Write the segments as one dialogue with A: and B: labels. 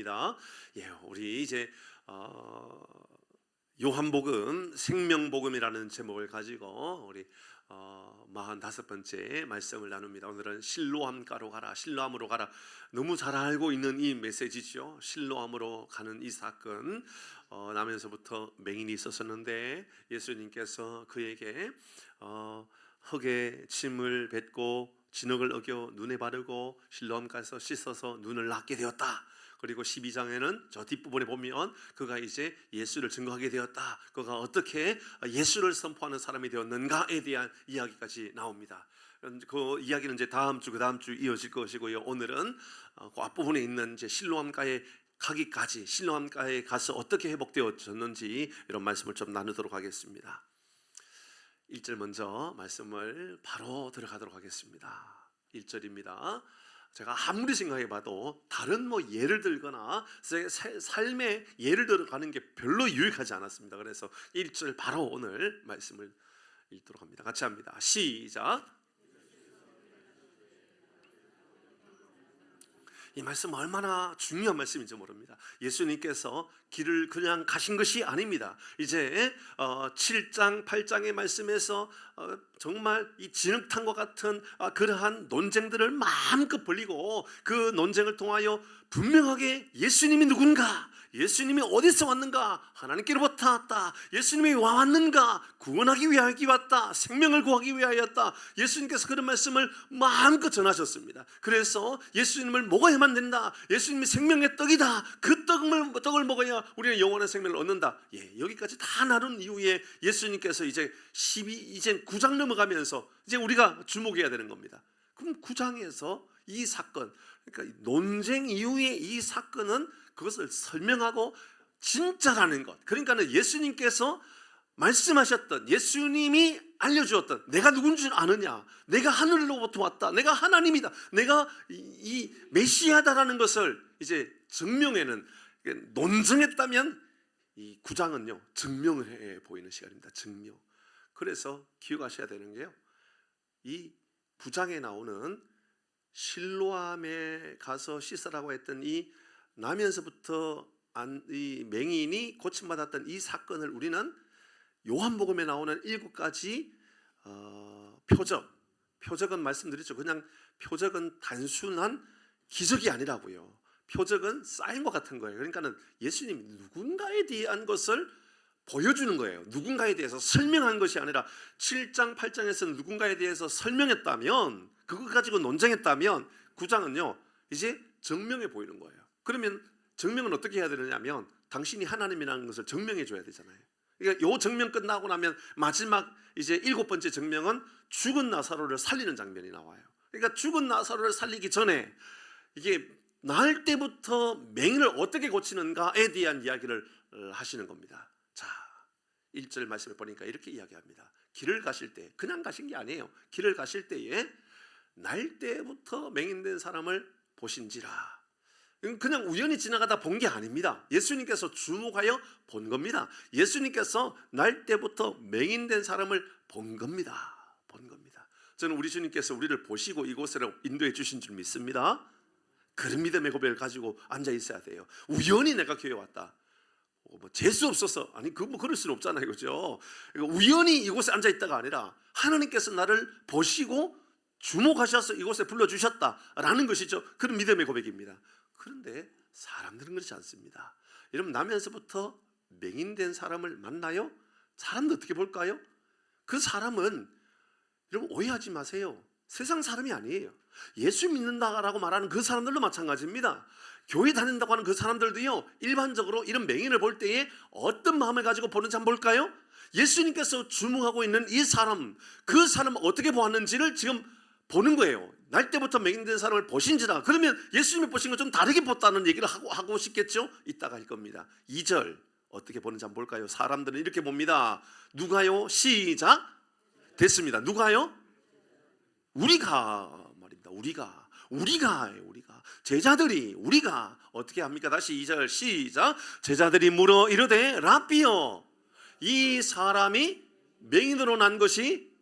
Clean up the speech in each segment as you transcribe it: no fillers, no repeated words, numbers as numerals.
A: 반갑습니다. 우리 이제 요한복음 생명복음이라는 제목을 가지고 우리 45번째 말씀을 나눕니다. 오늘은 실로암가로 가라, 실로암으로 가라. 너무 잘 알고 있는 이 메시지죠. 실로암으로 가는 이 사건, 나면서부터 맹인이 있었었는데 예수님께서 그에게 흙에 침을 뱉고 진흙을 어겨 눈에 바르고 실로암 가서 씻어서 눈을 낫게 되었다. 그리고 12장에는 저 뒷부분에 보면 그가 이제 예수를 증거하게 되었다. 그가 어떻게 예수를 선포하는 사람이 되었는가에 대한 이야기까지 나옵니다. 그 이야기는 이제 다음 주, 그 다음 주 이어질 것이고요. 오늘은 그 앞부분에 있는 이제 실로암가에 가기까지, 실로암가에 가서 어떻게 회복되어졌는지 이런 말씀을 좀 나누도록 하겠습니다. 1절 먼저 말씀을 바로 들어가도록 하겠습니다. 1절입니다. 제가 아무리 생각해봐도 다른 예를 들거나 삶의 예를 들어가는 게 별로 유익하지 않았습니다. 그래서 1절 바로 오늘 말씀을 읽도록 합니다. 같이 합니다. 시작. 이 말씀 얼마나 중요한 말씀인지 모릅니다. 예수님께서 길을 그냥 가신 것이 아닙니다. 이제 7장, 8장의 말씀에서 정말 이 진흙탕과 같은 그러한 논쟁들을 마음껏 벌리고 그 논쟁을 통하여 분명하게 예수님이 누군가, 예수님이 어디서 왔는가, 하나님께로부터 왔다, 예수님이 왔는가, 구원하기 위하여 왔다, 생명을 구하기 위하였다. 예수님께서 그런 말씀을 마음껏 전하셨습니다. 그래서 예수님을 먹어야만 된다, 예수님이 생명의 떡이다, 그 떡을 먹어야 우리는 영원한 생명을 얻는다. 여기까지 다 나눈 이후에 예수님께서 이제 9장 넘어가면서 이제 우리가 주목해야 되는 겁니다. 그럼 9장에서 이 사건, 그러니까 논쟁 이후에 이 사건은 그것을 설명하고 진짜라는 것, 그러니까 예수님께서 말씀하셨던, 예수님이 알려주었던 내가 누군 줄 아느냐, 내가 하늘로부터 왔다, 내가 하나님이다, 내가 이 메시아다라는 것을 이제 증명해는, 논증했다면 이 9장은요 증명을 해 보이는 시간입니다. 증명. 그래서 기억하셔야 되는 게요, 이 9장에 나오는 실로암에 가서 씻으라고 했던 이 나면서부터 이 맹인이 고침받았던 이 사건을 우리는 요한복음에 나오는 7가지 표적은 말씀드렸죠. 그냥 표적은 단순한 기적이 아니라고요. 표적은 사인과 같은 거예요. 그러니까는 예수님이 누군가에 대한 것을 보여주는 거예요. 누군가에 대해서 설명한 것이 아니라 7장, 8장에서 누군가에 대해서 설명했다면, 그거 가지고 논쟁했다면 9장은요 이제 증명해 보이는 거예요. 그러면 증명은 어떻게 해야 되느냐면 당신이 하나님이라는 것을 증명해 줘야 되잖아요. 그러니까 요 증명 끝나고 나면 마지막 이제 7번째 증명은 죽은 나사로를 살리는 장면이 나와요. 그러니까 죽은 나사로를 살리기 전에 이게 나을 때부터 맹인을 어떻게 고치는가에 대한 이야기를 하시는 겁니다. 자, 1절 말씀을 보니까 이렇게 이야기합니다. 길을 가실 때, 그냥 가신 게 아니에요. 길을 가실 때에 날 때부터 맹인된 사람을 보신지라. 그냥 우연히 지나가다 본 게 아닙니다. 예수님께서 주목하여 본 겁니다. 예수님께서 날 때부터 맹인된 사람을 본 겁니다. 저는 우리 주님께서 우리를 보시고 이곳으로 인도해 주신 줄 믿습니다. 그런 믿음의 고백을 가지고 앉아 있어야 돼요. 우연히 내가 교회 왔다, 재수 없어서, 아니 그럴 수는 없잖아요, 그죠? 우연히 이곳에 앉아 있다가 아니라 하나님께서 나를 보시고 주목하셔서 이곳에 불러주셨다라는 것이죠. 그런 믿음의 고백입니다. 그런데 사람들은 그렇지 않습니다. 여러분, 나면서부터 맹인된 사람을 만나요? 사람들 어떻게 볼까요? 그 사람은, 여러분 오해하지 마세요, 세상 사람이 아니에요. 예수 믿는다라고 말하는 그 사람들도 마찬가지입니다. 교회 다닌다고 하는 그 사람들도요, 일반적으로 이런 맹인을 볼 때에 어떤 마음을 가지고 보는지 한번 볼까요? 예수님께서 주목하고 있는 이 사람, 그 사람을 어떻게 보았는지를 지금 보는 거예요. 날 때부터 맹인된 사람을 보신지라. 그러면 예수님이 보신 것 좀 다르게 봤다는 얘기를 하고 싶겠죠? 이따가 할 겁니다. 2절 어떻게 보는지 한번 볼까요? 사람들은 이렇게 봅니다. 누가요? 시작. 됐습니다. 누가요? 우리가 말입니다. 우리가 제자들이, 우리가 어떻게 합니까? 다시 2절 시작. 제자들이 물어 이르되 랍비여, 이 사람이 맹인으로 난 것이,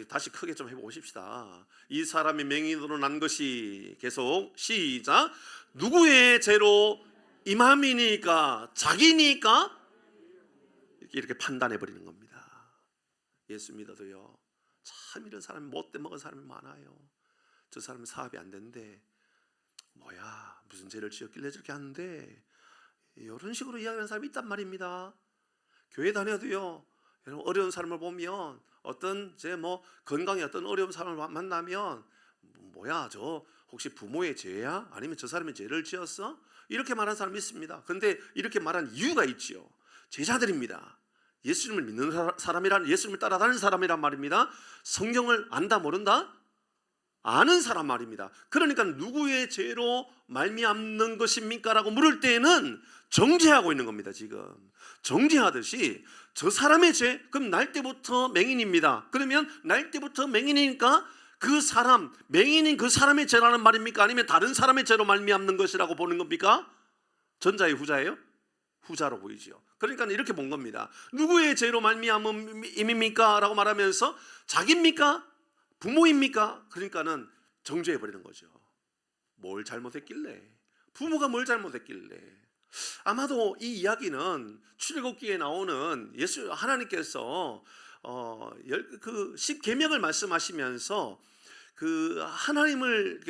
A: 다시 크게 좀 해보십시다. 이 사람이 맹인으로 난 것이, 계속 시작. 누구의 죄로? 이맘이니까, 자기니까 이렇게 판단해 버리는 겁니다. 예수 믿어도요, 참 이런 사람이 못돼 먹은 사람이 많아요. 저 사람은 사업이 안 된대. 뭐야, 무슨 죄를 지었길래 저렇게 하는데, 이런 식으로 이야기하는 사람이 있단 말입니다. 교회 다녀도요, 여러분 어려운 사람을 보면, 어떤 제 뭐 건강에 어떤 어려운 사람을 만나면, 뭐야 저 혹시 부모의 죄야? 아니면 저 사람이 죄를 지었어? 이렇게 말하는 사람이 있습니다. 근데 이렇게 말한 이유가 있지요. 제자들입니다. 예수님을 믿는 사람이란, 예수님을 따라다니는 사람이란 말입니다. 성경을 안다 모른다? 아는 사람 말입니다. 그러니까 누구의 죄로 말미암는 것입니까? 라고 물을 때에는 정죄하고 있는 겁니다. 지금 정죄하듯이 저 사람의 죄, 그럼 날 때부터 맹인입니다. 그러면 날 때부터 맹인이니까 그 사람, 맹인인 그 사람의 죄라는 말입니까? 아니면 다른 사람의 죄로 말미암는 것이라고 보는 겁니까? 전자의 후자예요? 후자로 보이죠. 그러니까 이렇게 본 겁니다. 누구의 죄로 말미암음입니까? 라고 말하면서 자기입니까? 부모입니까? 그러니까는 정죄해 버리는 거죠. 뭘 잘못했길래? 부모가 뭘 잘못했길래? 아마도 이 이야기는 출애굽기에 나오는 예수 하나님께서 그 10계명을 말씀하시면서 그 하나님을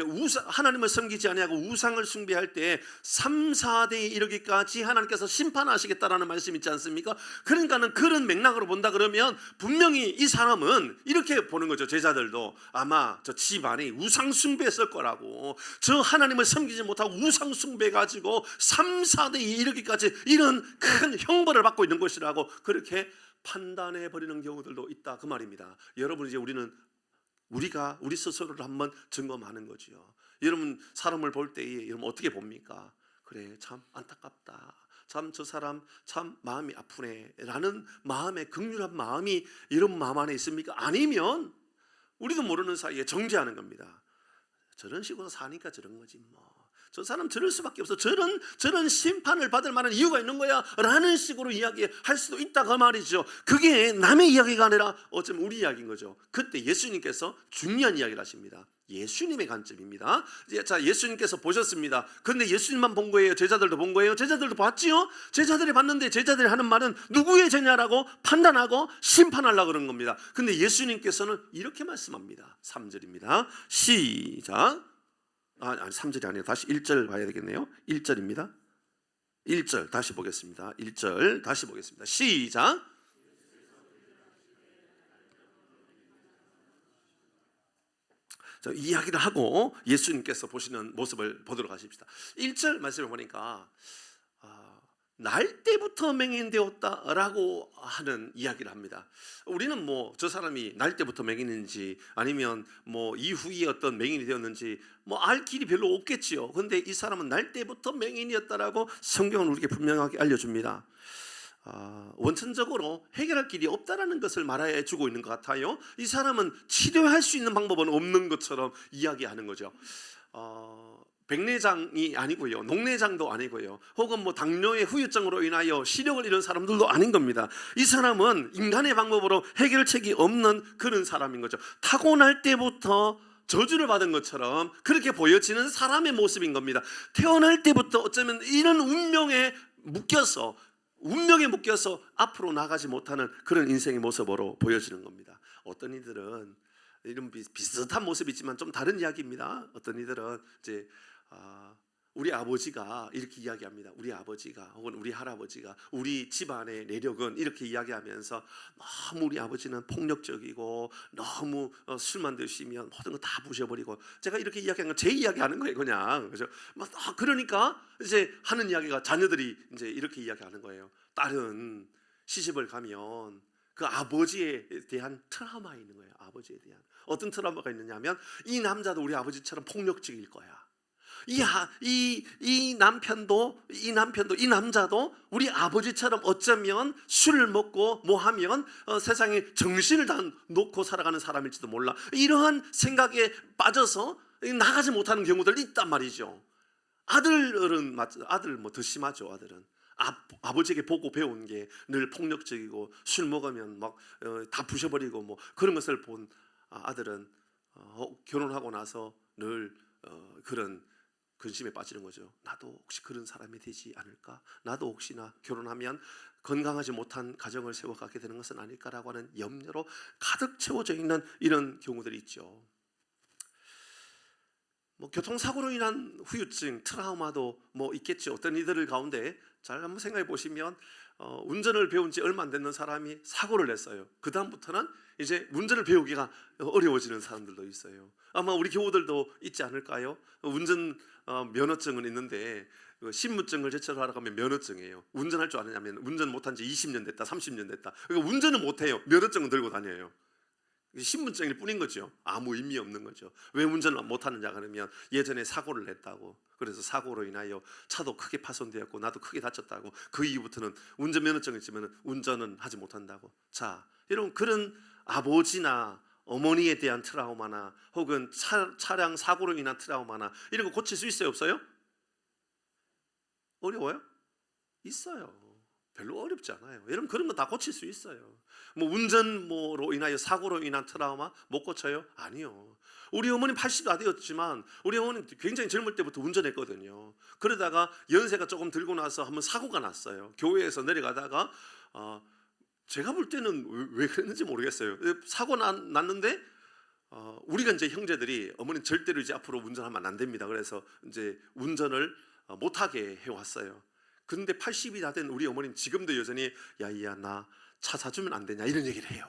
A: 섬기지 아니하고 우상을 숭배할 때 3, 4대에 이르기까지 하나님께서 심판하시겠다라는 말씀 있지 않습니까? 그러니까는 그런 맥락으로 본다 그러면 분명히 이 사람은 이렇게 보는 거죠. 제자들도 아마 저 집안이 우상 숭배했을 거라고, 저 하나님을 섬기지 못하고 우상 숭배 가지고 3, 4대에 이르기까지 이런 큰 형벌을 받고 있는 것이라고 그렇게 판단해 버리는 경우들도 있다 그 말입니다. 여러분, 이제 우리 스스로를 한번 점검하는 거죠. 여러분 사람을 볼 때에 여러분 어떻게 봅니까? 그래, 참 안타깝다, 참 저 사람 참 마음이 아프네 라는 마음의 긍휼한 마음이 이런 마음 안에 있습니까? 아니면 우리도 모르는 사이에 정죄하는 겁니다. 저런 식으로 사니까 저런 거지 뭐, 저 사람 저럴 수밖에 없어, 저런 심판을 받을 만한 이유가 있는 거야 라는 식으로 이야기할 수도 있다 그 말이죠. 그게 남의 이야기가 아니라 어쩌면 우리 이야기인 거죠. 그때 예수님께서 중요한 이야기를 하십니다. 예수님의 관점입니다. 자, 예수님께서 보셨습니다. 근데 예수님만 본 거예요? 제자들도 본 거예요? 제자들도 봤지요? 제자들이 봤는데 제자들이 하는 말은 누구의 죄냐라고 판단하고 심판하려고 그런 겁니다. 근데 예수님께서는 이렇게 말씀합니다. 3절입니다. 시작. 아니 3절이 아니라 다시 1절 봐야 되겠네요. 1절입니다. 1절 다시 보겠습니다. 1절 다시 보겠습니다. 시작. 자, 이야기를 하고 예수님께서 보시는 모습을 보도록 하십시다. 1절 말씀을 보니까 날 때부터 맹인되었다라고 하는 이야기를 합니다. 우리는 뭐 저 사람이 날 때부터 맹인인지 아니면 뭐 이후에 어떤 맹인이 되었는지 뭐 알 길이 별로 없겠지요. 그런데 이 사람은 날 때부터 맹인이었다라고 성경은 우리에게 분명하게 알려줍니다. 원천적으로 해결할 길이 없다라는 것을 말해 주고 있는 것 같아요. 이 사람은 치료할 수 있는 방법은 없는 것처럼 이야기하는 거죠. 백내장이 아니고요, 녹내장도 아니고요, 혹은 뭐 당뇨의 후유증으로 인하여 시력을 잃은 사람들도 아닌 겁니다. 이 사람은 인간의 방법으로 해결책이 없는 그런 사람인 거죠. 타고날 때부터 저주를 받은 것처럼 그렇게 보여지는 사람의 모습인 겁니다. 태어날 때부터 어쩌면 이런 운명에 묶여서 앞으로 나가지 못하는 그런 인생의 모습으로 보여지는 겁니다. 어떤 이들은 이런 비슷한 모습이지만 좀 다른 이야기입니다. 어떤 이들은 이제 우리 아버지가 이렇게 이야기합니다. 우리 아버지가 혹은 우리 할아버지가 우리 집안의 내력은 이렇게 이야기하면서 너무 우리 아버지는 폭력적이고 너무 술만 드시면 모든 거 다 부셔버리고, 제가 이렇게 이야기하는 건 제 이야기하는 거예요, 그냥. 그죠? 그러니까 이제 하는 이야기가 자녀들이 이제 이렇게 이야기하는 거예요. 딸은 시집을 가면 그 아버지에 대한 트라우마 있는 거예요. 아버지에 대한 어떤 트라우마가 있느냐면 이 남자도 우리 아버지처럼 폭력적일 거야. 이 남자도 우리 아버지처럼 어쩌면 술을 먹고 뭐 하면 세상에 정신을 다 놓고 살아가는 사람일지도 몰라. 이러한 생각에 빠져서 나가지 못하는 경우들이 있단 말이죠. 아들 뭐 더 심하죠. 아들은 아버지에게 보고 배운 게 늘 폭력적이고 술 먹으면 막 다 부셔버리고 뭐 그런 것을 본 아들은 결혼하고 나서 늘 그런 근심에 빠지는 거죠. 나도 혹시 그런 사람이 되지 않을까? 나도 혹시나 결혼하면 건강하지 못한 가정을 세워가게 되는 것은 아닐까라고 하는 염려로 가득 채워져 있는 이런 경우들이 있죠. 교통사고로 인한 후유증, 트라우마도 있겠죠. 어떤 이들을 가운데 잘 한번 생각해 보시면 운전을 배운 지 얼마 안 됐는 사람이 사고를 냈어요. 그 다음부터는 이제 운전을 배우기가 어려워지는 사람들도 있어요. 아마 우리 교우들도 있지 않을까요? 운전 면허증은 있는데 신분증을 제출하러 가면 면허증이에요. 운전할 줄 아느냐면 운전 못한 지 20년 됐다, 30년 됐다. 그러니까 운전은 못해요. 면허증은 들고 다녀요. 신분증일 뿐인 거죠. 아무 의미 없는 거죠. 왜 운전을 못하느냐 그러면 예전에 사고를 냈다고. 그래서 사고로 인하여 차도 크게 파손되었고 나도 크게 다쳤다고. 그 이후부터는 운전면허증이 있으면 운전은 하지 못한다고. 자, 여러분 그런 아버지나 어머니에 대한 트라우마나 혹은 차량 사고로 인한 트라우마나 이런 거 고칠 수 있어요, 없어요? 어려워요? 있어요. 별로 어렵지 않아요. 여러분 그런 거 다 고칠 수 있어요. 운전으로 인하여 사고로 인한 트라우마 못 고쳐요? 아니요. 우리 어머님 80 다 되었지만 우리 어머님 굉장히 젊을 때부터 운전했거든요. 그러다가 연세가 조금 들고 나서 한번 사고가 났어요. 교회에서 내려가다가 제가 볼 때는 왜 그랬는지 모르겠어요. 사고 났는데 우리가 이제 형제들이 어머니 절대로 이제 앞으로 운전하면 안 됩니다. 그래서 이제 운전을 못하게 해왔어요. 근데 80이 다 된 우리 어머니는 지금도 여전히 야이야 나 차 사주면 안 되냐 이런 얘기를 해요.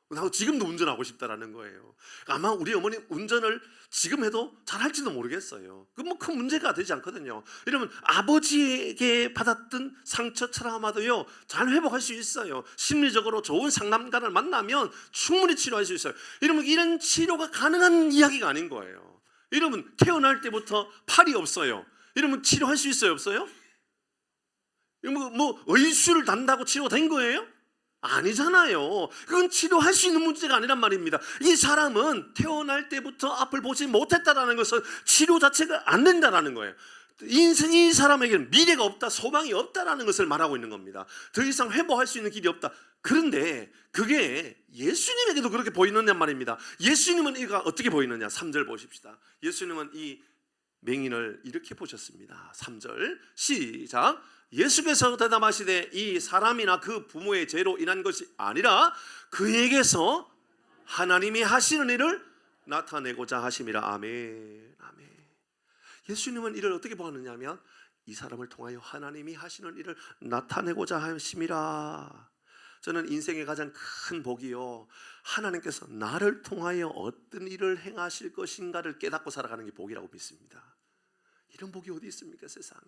A: 나도 지금도 운전하고 싶다라는 거예요. 아마 우리 어머니 운전을 지금 해도 잘할지도 모르겠어요. 큰 문제가 되지 않거든요. 여러분 아버지에게 받았던 상처 트라우마도요 잘 회복할 수 있어요. 심리적으로 좋은 상담가를 만나면 충분히 치료할 수 있어요. 여러분 이런 치료가 가능한 이야기가 아닌 거예요. 여러분 태어날 때부터 팔이 없어요. 여러분 치료할 수 있어요, 없어요? 의수를 단다고 치료된 거예요? 아니잖아요. 그건 치료할 수 있는 문제가 아니란 말입니다. 이 사람은 태어날 때부터 앞을 보지 못했다라는 것은 치료 자체가 안 된다라는 거예요. 이 사람에게는 미래가 없다, 소망이 없다라는 것을 말하고 있는 겁니다. 더 이상 회복할 수 있는 길이 없다. 그런데 그게 예수님에게도 그렇게 보이느냐 말입니다. 예수님은 이가 어떻게 보이느냐? 3절 보십시다. 예수님은 이 맹인을 이렇게 보셨습니다. 3절 시작. 예수께서 대답하시되 이 사람이나 그 부모의 죄로 인한 것이 아니라 그에게서 하나님이 하시는 일을 나타내고자 하심이라. 아멘. 아멘. 예수님은 이를 어떻게 보았느냐면 이 사람을 통하여 하나님이 하시는 일을 나타내고자 하심이라. 저는 인생의 가장 큰 복이요, 하나님께서 나를 통하여 어떤 일을 행하실 것인가를 깨닫고 살아가는 게 복이라고 믿습니다. 이런 복이 어디 있습니까, 세상에?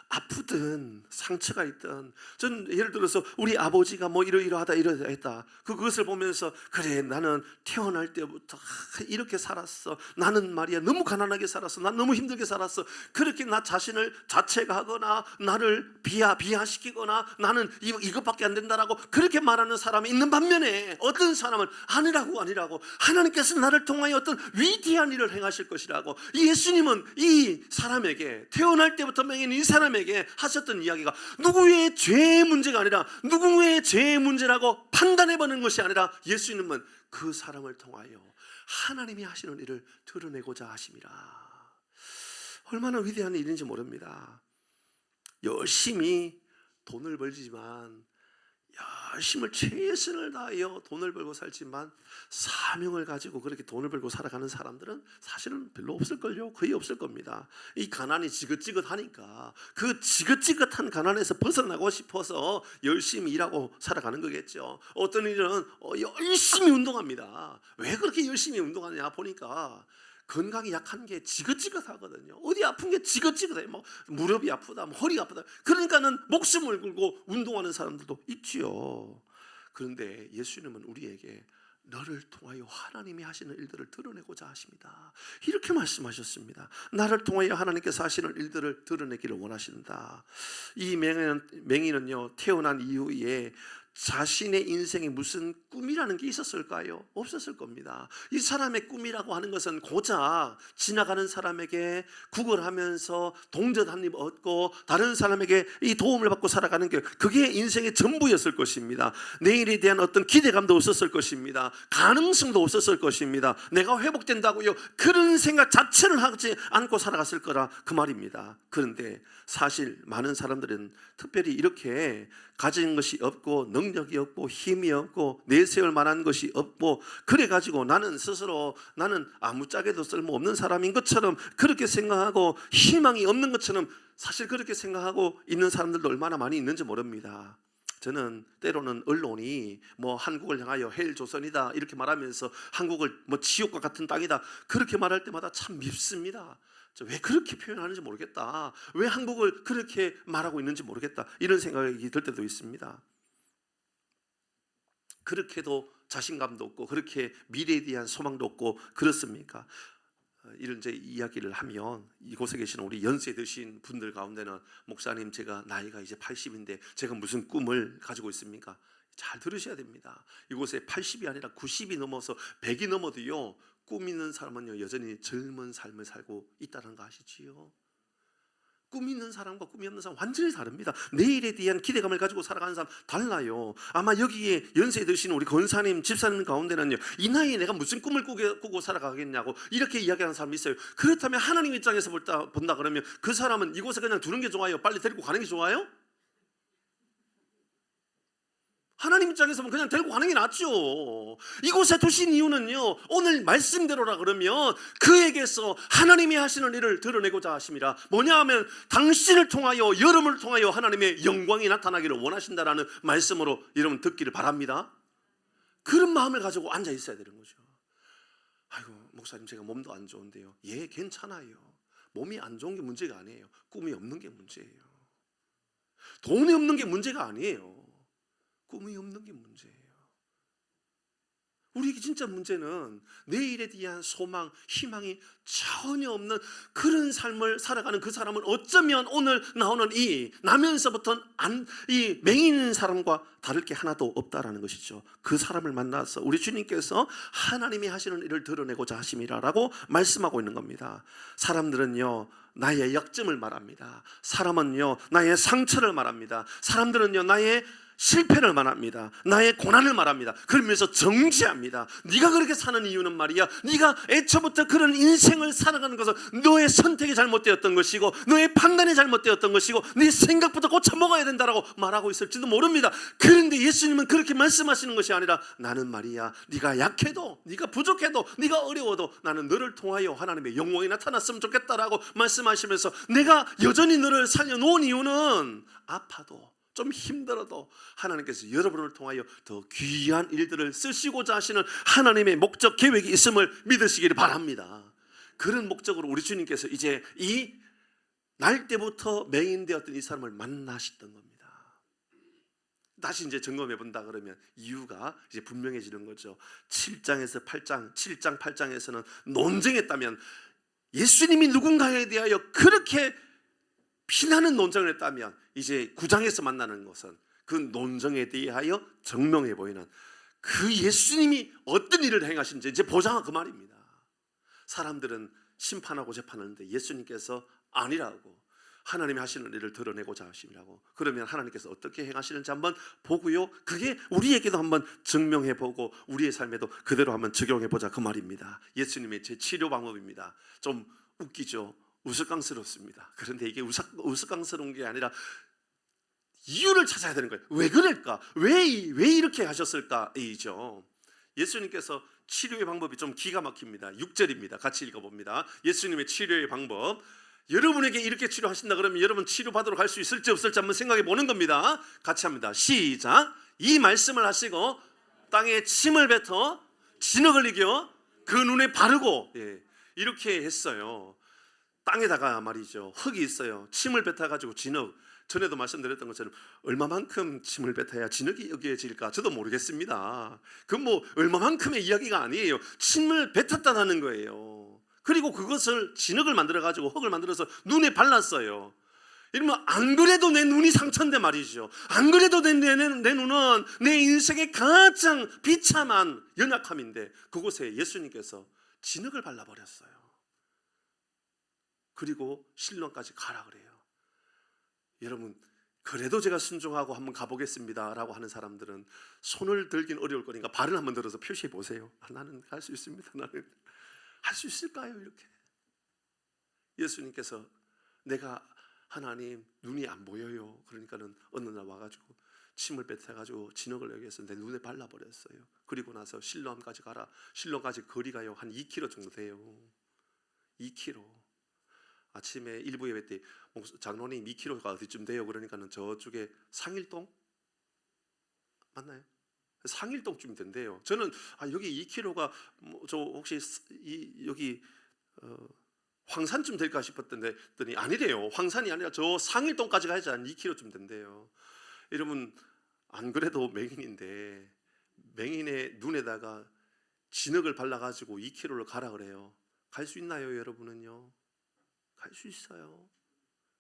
A: 아프든 상처가 있든, 전 예를 들어서 우리 아버지가 이러이러하다 이러했다, 그것을 보면서 그래 나는 태어날 때부터 이렇게 살았어, 나는 말이야 너무 가난하게 살았어, 난 너무 힘들게 살았어, 그렇게 나 자신을 자책하거나 나를 비하시키거나 나는 이것밖에 안 된다라고 그렇게 말하는 사람이 있는 반면에 어떤 사람은 아니라고 하나님께서 나를 통하여 어떤 위대한 일을 행하실 것이라고. 예수님은 이 사람에게, 태어날 때부터 맹인 이 사람에게 하셨던 이야기가 누구의 죄의 문제가 아니라 누구의 죄의 문제라고 판단해보는 것이 아니라 예수님은 그 사람을 통하여 하나님이 하시는 일을 드러내고자 하심이라. 얼마나 위대한 일인지 모릅니다. 열심히 돈을 벌지만, 열심히 최선을 다하여 돈을 벌고 살지만 사명을 가지고 그렇게 돈을 벌고 살아가는 사람들은 사실은 별로 없을걸요. 거의 없을 겁니다. 이 가난이 지긋지긋하니까 그 지긋지긋한 가난에서 벗어나고 싶어서 열심히 일하고 살아가는 거겠죠. 어떤 일은 열심히 운동합니다. 왜 그렇게 열심히 운동하냐 보니까 건강이 약한 게 지긋지긋하거든요. 어디 아픈 게 지긋지긋해. 무릎이 아프다, 허리가 아프다. 그러니까는 목숨을 걸고 운동하는 사람들도 있지요. 그런데 예수님은 우리에게 너를 통하여 하나님이 하시는 일들을 드러내고자 하십니다. 이렇게 말씀하셨습니다. 나를 통하여 하나님께서 하시는 일들을 드러내기를 원하신다. 이 맹인은요 태어난 이후에 자신의 인생에 무슨 꿈이라는 게 있었을까요? 없었을 겁니다. 이 사람의 꿈이라고 하는 것은 고작 지나가는 사람에게 구걸하면서 동전 한 입 얻고 다른 사람에게 이 도움을 받고 살아가는 게 그게 인생의 전부였을 것입니다. 내일에 대한 어떤 기대감도 없었을 것입니다. 가능성도 없었을 것입니다. 내가 회복된다고요? 그런 생각 자체를 하지 않고 살아갔을 거라 그 말입니다. 그런데 사실 많은 사람들은 특별히 이렇게 가진 것이 없고 능력이 없고 힘이 없고 내세울 만한 것이 없고 그래가지고 나는 스스로 나는 아무짝에도 쓸모없는 사람인 것처럼 그렇게 생각하고 희망이 없는 것처럼 사실 그렇게 생각하고 있는 사람들도 얼마나 많이 있는지 모릅니다. 저는 때로는 언론이 뭐 한국을 향하여 헬조선이다 이렇게 말하면서 한국을 뭐 지옥과 같은 땅이다 그렇게 말할 때마다 참 밉습니다. 왜 그렇게 표현하는지 모르겠다. 왜 한국을 그렇게 말하고 있는지 모르겠다. 이런 생각이 들 때도 있습니다. 그렇게도 자신감도 없고 그렇게 미래에 대한 소망도 없고 그렇습니까? 이런 제 이야기를 하면 이곳에 계시는 우리 연세 드신 분들 가운데는 목사님 제가 나이가 이제 80인데 제가 무슨 꿈을 가지고 있습니까? 잘 들으셔야 됩니다. 이곳에 80이 아니라 90이 넘어서 100이 넘어도요 꿈 있는 사람은요 여전히 젊은 삶을 살고 있다는 거 아시지요? 꿈 있는 사람과 꿈이 없는 사람 완전히 다릅니다. 내일에 대한 기대감을 가지고 살아가는 사람 달라요. 아마 여기에 연세 드신 우리 권사님, 집사님 가운데는요 이 나이에 내가 무슨 꿈을 꾸고 살아가겠냐고 이렇게 이야기하는 사람이 있어요. 그렇다면 하나님 입장에서 본다 그러면 그 사람은 이곳에 그냥 두는 게 좋아요? 빨리 데리고 가는 게 좋아요? 하나님 입장에서 보면 그냥 데리고 가는 게 낫죠. 이곳에 두신 이유는요 오늘 말씀대로라 그러면 그에게서 하나님이 하시는 일을 드러내고자 하심이라. 뭐냐 하면 당신을 통하여 여러분을 통하여 하나님의 영광이 나타나기를 원하신다라는 말씀으로 여러분 듣기를 바랍니다. 그런 마음을 가지고 앉아 있어야 되는 거죠. 아이고 목사님 제가 몸도 안 좋은데요. 예 괜찮아요. 몸이 안 좋은 게 문제가 아니에요. 꿈이 없는 게 문제예요. 돈이 없는 게 문제가 아니에요. 꿈이 없는 게 문제예요. 우리에게 진짜 문제는 내일에 대한 소망, 희망이 전혀 없는 그런 삶을 살아가는 그 사람은 어쩌면 오늘 나오는 이 나면서부터 이 맹인 사람과 다를 게 하나도 없다라는 것이죠. 그 사람을 만나서 우리 주님께서 하나님이 하시는 일을 드러내고자 하심이라라고 말씀하고 있는 겁니다. 사람들은요 나의 약점을 말합니다. 사람은요 나의 상처를 말합니다. 사람들은요 나의 실패를 말합니다. 나의 고난을 말합니다. 그러면서 정죄합니다. 네가 그렇게 사는 이유는 말이야 네가 애초부터 그런 인생을 살아가는 것은 너의 선택이 잘못되었던 것이고 너의 판단이 잘못되었던 것이고 네 생각부터 고쳐 먹어야 된다라고 말하고 있을지도 모릅니다. 그런데 예수님은 그렇게 말씀하시는 것이 아니라 나는 말이야 네가 약해도 네가 부족해도 네가 어려워도 나는 너를 통하여 하나님의 영광이 나타났으면 좋겠다라고 말씀하시면서 내가 여전히 너를 살려놓은 이유는 아파도 좀 힘들어도 하나님께서 여러분을 통하여 더 귀한 일들을 쓰시고자 하시는 하나님의 목적 계획이 있음을 믿으시기를 바랍니다. 그런 목적으로 우리 주님께서 이제 이 날 때부터 맹인되었던 이 사람을 만나셨던 겁니다. 다시 이제 점검해 본다 그러면 이유가 이제 분명해지는 거죠. 7장에서 8장, 7장 8장에서는 논쟁했다면 예수님이 누군가에 대하여 그렇게 피나는 논쟁을 했다면 이제 9장에서 만나는 것은 그 논쟁에 대하여 증명해 보이는 그 예수님이 어떤 일을 행하신지 이제 보자 그 말입니다. 사람들은 심판하고 재판하는데 예수님께서 아니라고 하나님이 하시는 일을 드러내고자 하심이라고. 그러면 하나님께서 어떻게 행하시는지 한번 보고요 그게 우리에게도 한번 증명해 보고 우리의 삶에도 그대로 한번 적용해 보자 그 말입니다. 예수님의 제 치료 방법입니다. 좀 웃기죠. 우스꽝스럽습니다. 그런데 이게 우스꽝스러운 게 아니라 이유를 찾아야 되는 거예요. 왜 그럴까? 왜 이렇게 하셨을까? 이죠. 예수님께서 치료의 방법이 좀 기가 막힙니다. 6절입니다. 같이 읽어봅니다. 예수님의 치료의 방법. 여러분에게 이렇게 치료하신다 그러면 여러분 치료받으러 갈 수 있을지 없을지 한번 생각해 보는 겁니다. 같이 합니다. 시작. 이 말씀을 하시고 땅에 침을 뱉어 진흙을 이겨 그 눈에 바르고 이렇게 했어요. 땅에다가 말이죠 흙이 있어요. 침을 뱉어가지고 진흙, 전에도 말씀드렸던 것처럼 얼마만큼 침을 뱉어야 진흙이 여겨질까 저도 모르겠습니다. 그건 뭐 얼마만큼의 이야기가 아니에요. 침을 뱉었다는 거예요. 그리고 그것을 진흙을 만들어가지고 흙을 만들어서 눈에 발랐어요. 이러면 안 그래도 내 눈이 상처인데 말이죠. 안 그래도 내 눈은 내 인생의 가장 비참한 연약함인데 그곳에 예수님께서 진흙을 발라버렸어요. 그리고 실로암까지 가라 그래요. 여러분, 그래도 제가 순종하고 한번 가보겠습니다 라고 하는 사람들은 손을 들긴 어려울 거니까 발을 한번 들어서 표시해 보세요. 나는 갈 수 있습니다. 나는 할 수 있을까요? 이렇게 예수님께서 내가 하나님 눈이 안 보여요. 그러니까는 어느 날 와가지고 침을 뱉어가지고 진흙을 여기서 내 눈에 발라버렸어요. 그리고 나서 실로암까지 가라. 실로암까지 거리가요 한 2km 정도 돼요. 2km. 아침에 일부 예배 때 장로님 2km가 어디쯤 돼요? 그러니까는 저쪽에 상일동 맞나요? 상일동쯤 된대요. 저는 여기 2km가 저 혹시 여기 황산쯤 될까 싶었더니 아니래요. 황산이 아니라 저 상일동까지 가야지 한 2km쯤 된대요. 여러분, 안 그래도 맹인인데 맹인의 눈에다가 진흙을 발라가지고 2km를 가라 그래요. 갈 수 있나요, 여러분은요? 갈 수 있어요.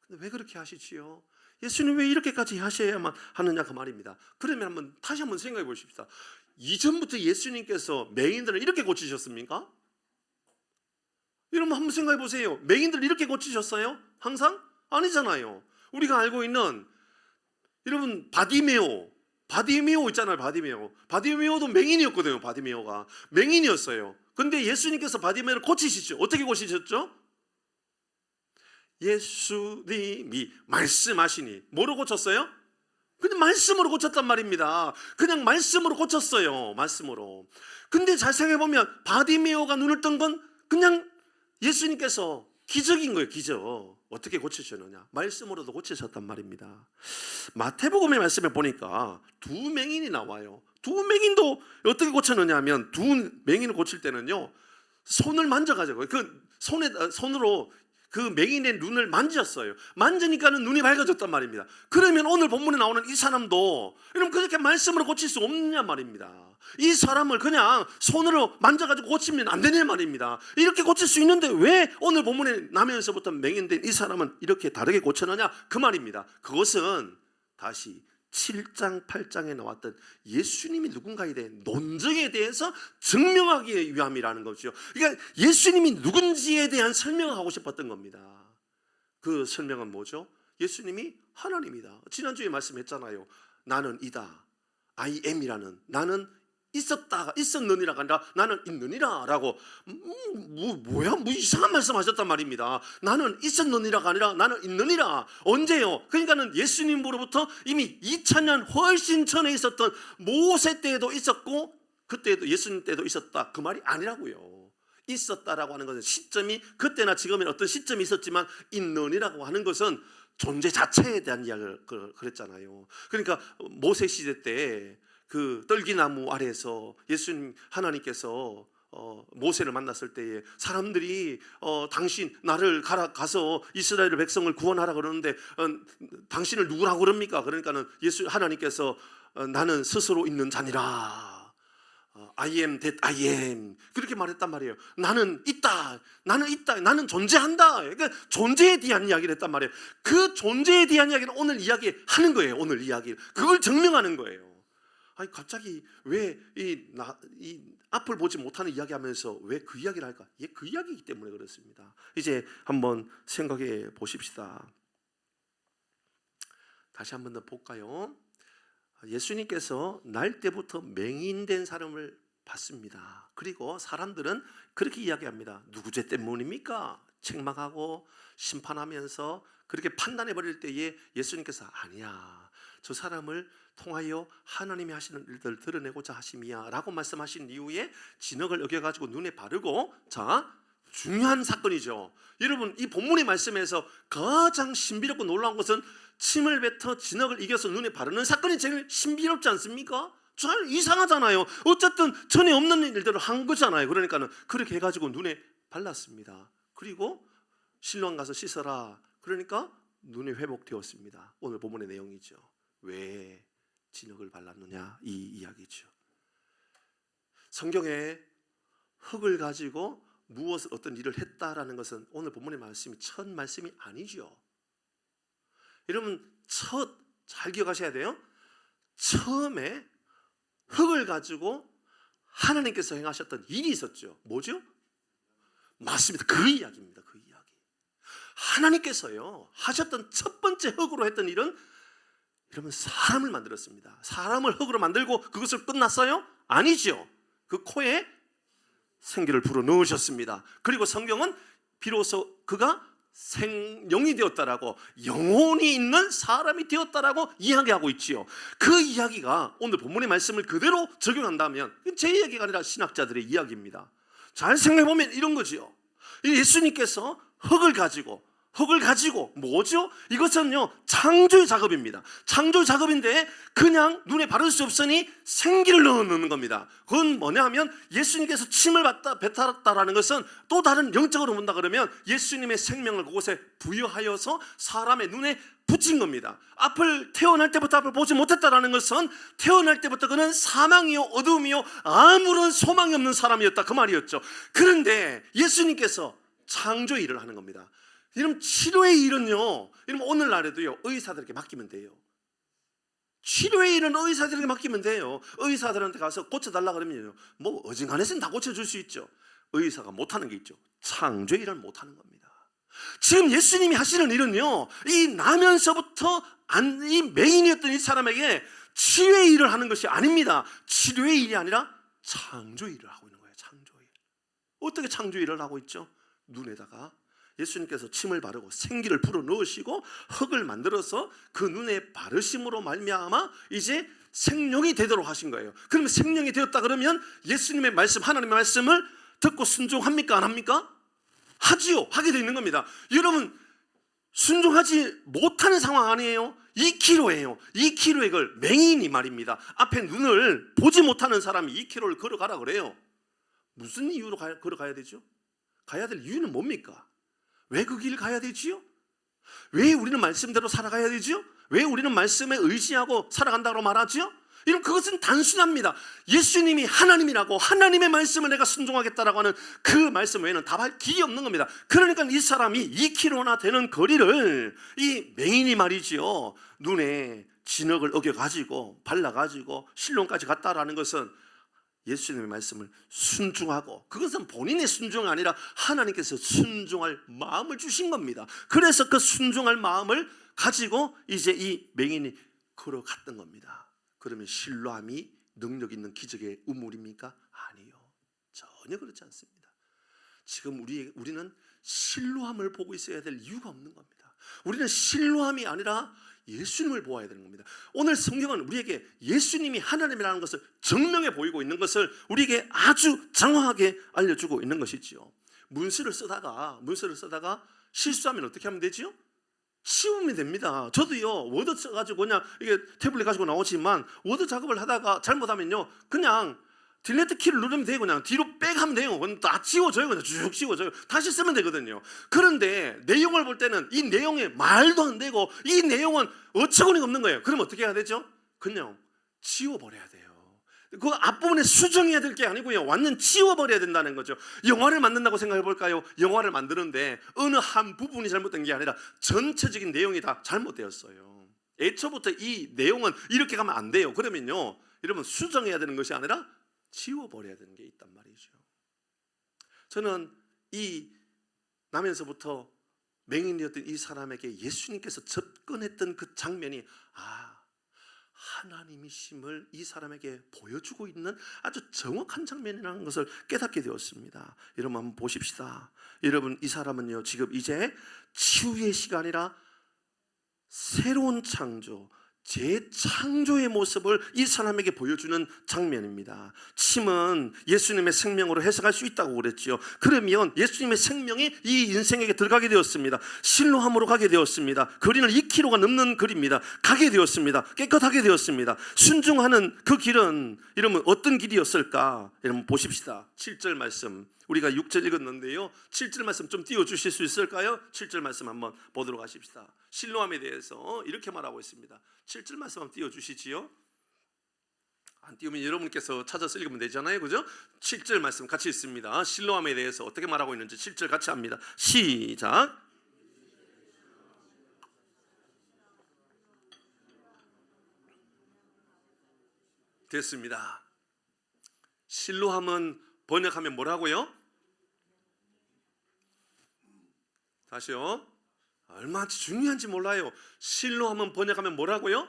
A: 근데 왜 그렇게 하시지요? 예수님 왜 이렇게까지 하셔야만 하느냐 그 말입니다. 그러면 다시 한번 생각해 보십시다. 이전부터 예수님께서 맹인들을 이렇게 고치셨습니까? 여러분 한번 생각해 보세요. 맹인들 이렇게 고치셨어요? 항상? 아니잖아요. 우리가 알고 있는 여러분 바디메오 있잖아요. 바디메오도 맹인이었거든요. 바디메오가 맹인이었어요. 근데 예수님께서 바디메오를 고치시죠. 어떻게 고치셨죠? 예수님이 말씀하시니 뭐로 고쳤어요? 그냥 말씀으로 고쳤단 말입니다. 그냥 말씀으로 고쳤어요. 말씀으로. 근데 잘 생각해보면 바디메오가 눈을 뜬 건 그냥 예수님께서 기적인 거예요. 기적. 어떻게 고치셨느냐? 말씀으로도 고치셨단 말입니다. 마태복음의 말씀에 보니까 두 맹인이 나와요. 두 맹인도 어떻게 고쳤느냐 하면 두 맹인을 고칠 때는요 손을 만져가지고 손으로 그 맹인의 눈을 만졌어요. 만지니까는 눈이 밝아졌단 말입니다. 그러면 오늘 본문에 나오는 이 사람도 여러분 그렇게 말씀으로 고칠 수 없냐 말입니다. 이 사람을 그냥 손으로 만져가지고 고치면 안 되냐 말입니다. 이렇게 고칠 수 있는데 왜 오늘 본문에 나면서부터 맹인된 이 사람은 이렇게 다르게 고쳤느냐 그 말입니다. 그것은 다시 7장 8장에 나왔던 예수님이 누군가에 대한 논증에 대해서 증명하기 위함이라는 거죠. 그러니까 예수님이 누군지에 대한 설명을 하고 싶었던 겁니다. 그 설명은 뭐죠? 예수님이 하나님이다. 지난주에 말씀했잖아요. 나는 이다. I am이라는 나는 있었느니라가 아니라 나는 있느니라 라고 뭐야 이상한 말씀 하셨단 말입니다. 나는 있었느니라가 아니라 나는 있느니라. 언제요? 그러니까는 예수님으로부터 이미 2000년 훨씬 전에 있었던 모세 때에도 있었고 그때도 예수님 때도 있었다 그 말이 아니라고요. 있었다라고 하는 것은 시점이 그때나 지금은 어떤 시점이 있었지만 있느니라고 하는 것은 존재 자체에 대한 이야기를 그랬잖아요. 그러니까 모세 시대 때 그 떨기나무 아래에서 예수님 하나님께서 모세를 만났을 때에 사람들이 당신 나를 가서 이스라엘 백성을 구원하라 그러는데 당신을 누구라고 그럽니까? 그러니까는 하나님께서 나는 스스로 있는 자니라. I am that I am 그렇게 말했단 말이에요. 나는 있다. 나는 존재한다. 그러니까 존재에 대한 이야기를 했단 말이에요. 그 존재에 대한 이야기를 오늘 이야기하는 거예요. 오늘 이야기 그걸 증명하는 거예요. 아니 갑자기 왜 이 앞을 보지 못하는 이야기하면서 왜 그 이야기를 할까? 그 이야기이기 때문에 그렇습니다. 이제 한번 생각해 보십시다. 다시 한번 더 볼까요? 예수님께서 날 때부터 맹인된 사람을 봤습니다. 그리고 사람들은 그렇게 이야기합니다. 누구 죄 때문입니까? 책망하고 심판하면서 그렇게 판단해 버릴 때에 예수님께서 아니야. 저 사람을 통하여 하나님이 하시는 일들을 드러내고자 하심이야 라고 말씀하신 이후에 진흙을 여겨가지고 눈에 바르고 자 중요한 사건이죠. 여러분 이 본문의 말씀에서 가장 신비롭고 놀라운 것은 침을 뱉어 진흙을 이겨서 눈에 바르는 사건이 제일 신비롭지 않습니까? 잘 이상하잖아요. 어쨌든 전에 없는 일들을 한 거잖아요. 그러니까는 그렇게 해가지고 눈에 발랐습니다. 그리고 실로암 가서 씻어라. 그러니까 눈이 회복되었습니다. 오늘 본문의 내용이죠. 왜 진흙을 발랐느냐 이 이야기죠. 성경에 흙을 가지고 무엇을 어떤 일을 했다라는 것은 오늘 본문의 말씀이 첫 말씀이 아니죠. 여러분 잘 기억하셔야 돼요. 처음에 흙을 가지고 하나님께서 행하셨던 일이 있었죠. 뭐죠? 맞습니다. 그 이야기입니다. 그 이야기. 하나님께서요 하셨던 첫 번째 흙으로 했던 일은 여러분 사람을 만들었습니다. 사람을 흙으로 만들고 그것을 끝났어요? 아니죠. 그 코에 생기를 불어 넣으셨습니다. 그리고 성경은 비로소 그가 생명이 되었다라고, 영혼이 있는 사람이 되었다라고 이야기하고 있지요. 그 이야기가 오늘 본문의 말씀을 그대로 적용한다면 제 이야기가 아니라 신학자들의 이야기입니다. 잘 생각해 보면 이런 거지요. 예수님께서 흙을 가지고 뭐죠? 이것은요 창조의 작업입니다. 창조의 작업인데 그냥 눈에 바를 수 없으니 생기를 넣는 겁니다. 그건 뭐냐 하면 예수님께서 침을 뱉었다라는 것은 또 다른 영적으로 본다 그러면 예수님의 생명을 그곳에 부여하여서 사람의 눈에 붙인 겁니다. 태어날 때부터 앞을 보지 못했다라는 것은 태어날 때부터 그는 사망이요 어둠이요 아무런 소망이 없는 사람이었다 그 말이었죠. 그런데 예수님께서 창조의 일을 하는 겁니다. 이런 치료의 일은요, 이런 오늘날에도요 의사들에게 맡기면 돼요. 치료의 일은 의사들에게 맡기면 돼요. 의사들한테 가서 고쳐달라 그러면요, 뭐 어지간해서는 다 고쳐줄 수 있죠. 의사가 못하는 게 있죠. 창조의 일을 못하는 겁니다. 지금 예수님이 하시는 일은요, 이 나면서부터 이 맹인이었던 이 사람에게 치료의 일을 하는 것이 아닙니다. 치료의 일이 아니라 창조의 일을 하고 있는 거예요. 창조의 일. 어떻게 창조의 일을 하고 있죠? 눈에다가 예수님께서 침을 바르고 생기를 불어 넣으시고 흙을 만들어서 그 눈에 바르심으로 말미암아 이제 생명이 되도록 하신 거예요. 그러면 생명이 되었다 그러면 예수님의 말씀, 하나님의 말씀을 듣고 순종합니까? 안 합니까? 하지요. 하게 되어 있는 겁니다. 여러분 순종하지 못하는 상황 아니에요? 2km예요. 2km의 걸 맹인이 말입니다. 앞에 눈을 보지 못하는 사람이 2km를 걸어가라 그래요. 무슨 이유로 걸어가야 되죠? 가야 될 이유는 뭡니까? 왜 그 길 가야 되지요? 왜 우리는 말씀대로 살아가야 되지요? 왜 우리는 말씀에 의지하고 살아간다고 말하지요? 이런 그것은 단순합니다. 예수님이 하나님이라고 하나님의 말씀을 내가 순종하겠다라고 하는 그 말씀 외에는 답할 길이 없는 겁니다. 그러니까 이 사람이 2km나 되는 거리를 이 맹인이 말이지요, 눈에 진흙을 어겨가지고 발라가지고 실론까지 갔다라는 것은 예수님의 말씀을 순종하고, 그것은 본인의 순종이 아니라 하나님께서 순종할 마음을 주신 겁니다. 그래서 그 순종할 마음을 가지고 이제 이 맹인이 걸어갔던 겁니다. 그러면 실로암이 능력 있는 기적의 우물입니까? 아니요, 전혀 그렇지 않습니다. 지금 우리는 실로암을 보고 있어야 될 이유가 없는 겁니다. 우리는 실로암이 아니라 예수님을 보아야 되는 겁니다. 오늘 성경은 우리에게 예수님이 하나님이라는 것을 증명해 보이고 있는 것을 우리에게 아주 장황하게 알려주고 있는 것이지요. 문서를 쓰다가 실수하면 어떻게 하면 되지요? 치우면 됩니다. 저도요 워드 써가지고 그냥 이게 태블릿 가지고 나오지만 워드 작업을 하다가 잘못하면요 그냥 딜레트 키를 누르면 되고 그냥 뒤로 백 하면 돼요. 그건 다 지워져요. 그냥 쭉 지워져요. 다시 쓰면 되거든요. 그런데 내용을 볼 때는 이 내용에 말도 안 되고 이 내용은 어처구니가 없는 거예요. 그럼 어떻게 해야 되죠? 그냥 지워버려야 돼요. 그 앞부분에 수정해야 될 게 아니고요, 완전 지워버려야 된다는 거죠. 영화를 만든다고 생각해 볼까요? 영화를 만드는데 어느 한 부분이 잘못된 게 아니라 전체적인 내용이 다 잘못되었어요. 애초부터 이 내용은 이렇게 가면 안 돼요. 그러면요 여러분 수정해야 되는 것이 아니라 지워버려야 되는 게 있단 말이죠. 저는 이 나면서부터 맹인이었던 이 사람에게 예수님께서 접근했던 그 장면이 하나님이심을 이 사람에게 보여주고 있는 아주 정확한 장면이라는 것을 깨닫게 되었습니다. 여러분 한번 보십시다. 여러분 이 사람은요 지금 이제 치유의 시간이라 새로운 창조, 재창조의 모습을 이 사람에게 보여주는 장면입니다. 침은 예수님의 생명으로 해석할 수 있다고 그랬죠. 그러면 예수님의 생명이 이 인생에게 들어가게 되었습니다. 실로암으로 가게 되었습니다. 거리는 2km가 넘는 거리입니다. 가게 되었습니다. 깨끗하게 되었습니다. 순종하는 그 길은 여러분 어떤 길이었을까? 여러분 보십시다. 7절 말씀, 우리가 6절 읽었는데요 7절 말씀 좀 띄워주실 수 있을까요? 7절 말씀 한번 보도록 하십시다. 실로암에 대해서 이렇게 말하고 있습니다. 7절 말씀 한번 띄워주시지요. 안 띄우면 여러분께서 찾아서 읽으면 되잖아요, 그죠? 7절 말씀 같이 있습니다. 실로암에 대해서 어떻게 말하고 있는지 7절 같이 합니다. 시작. 됐습니다. 실로함은 번역하면 뭐라고요? 다시요. 얼마나 중요한지 몰라요. 실로함은 번역하면 뭐라고요?